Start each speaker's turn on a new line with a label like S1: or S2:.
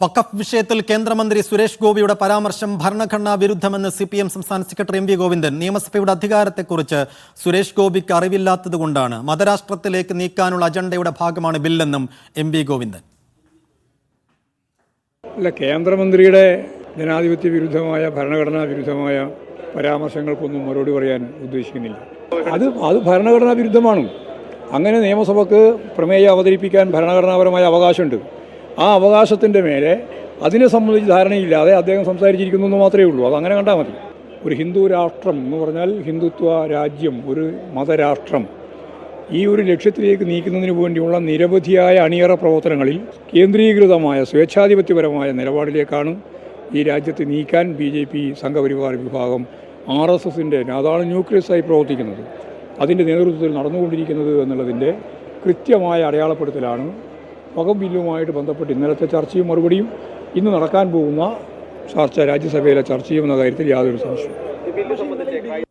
S1: വഖഫ് വിഷയത്തിൽ കേന്ദ്രമന്ത്രി സുരേഷ് ഗോപിയുടെ പരാമർശം ഭരണഘടനാ വിരുദ്ധമെന്ന് CPM സംസ്ഥാന സെക്രട്ടറി MV ഗോവിന്ദൻ. നിയമസഭയുടെ അധികാരത്തെക്കുറിച്ച് സുരേഷ് ഗോപിക്ക് അറിവില്ലാത്തതുകൊണ്ടാണ് മതരാഷ്ട്രത്തിലേക്ക് നീക്കാനുള്ള അജണ്ടയുടെ ഭാഗമാണ് ബില്ലെന്നും MV ഗോവിന്ദൻ.
S2: അല്ല, കേന്ദ്രമന്ത്രിയുടെ ജനാധിപത്യ വിരുദ്ധമായ ഭരണഘടനാ വിരുദ്ധമായ പരാമർശങ്ങൾക്കൊന്നും മറുപടി പറയാൻ ഉദ്ദേശിക്കുന്നില്ല. അത് ഭരണഘടനാ വിരുദ്ധമാണ്. അങ്ങനെ നിയമസഭയ്ക്ക് പ്രമേയം അവതരിപ്പിക്കാൻ ഭരണഘടനാപരമായ അവകാശമുണ്ട്. ആ അവകാശത്തിൻ്റെ മേലെ അതിനെ സംബന്ധിച്ച് ധാരണയില്ലാതെ അദ്ദേഹം സംസാരിച്ചിരിക്കുന്നു എന്ന് മാത്രമേ ഉള്ളൂ. അതങ്ങനെ കണ്ടാൽ മതി. ഒരു ഹിന്ദു രാഷ്ട്രം എന്ന് പറഞ്ഞാൽ ഹിന്ദുത്വ രാജ്യം, ഒരു മതരാഷ്ട്രം, ഈ ഒരു ലക്ഷ്യത്തിലേക്ക് നീക്കുന്നതിന് വേണ്ടിയുള്ള നിരവധിയായ അണിയറ പ്രവർത്തനങ്ങളിൽ കേന്ദ്രീകൃതമായ സ്വേച്ഛാധിപത്യപരമായ നിലപാടിലേക്കാണ് ഈ രാജ്യത്തെ നീക്കാൻ BJP സംഘപരിവാർ വിഭാഗം RSSൻ്റെ അതാണ് ന്യൂക്ലിയസായി പ്രവർത്തിക്കുന്നത്, അതിൻ്റെ നേതൃത്വത്തിൽ നടന്നുകൊണ്ടിരിക്കുന്നത് എന്നുള്ളതിൻ്റെ കൃത്യമായ അടയാളപ്പെടുത്തലാണ് വഖഫ് ബില്ലുമായിട്ട് ബന്ധപ്പെട്ട് ഇന്നലത്തെ ചർച്ചയും മറുപടിയും ഇന്ന് നടക്കാൻ പോകുന്ന ചർച്ച, രാജ്യസഭയിലെ ചർച്ചയും എന്ന കാര്യത്തിൽ യാതൊരു സംശയവും.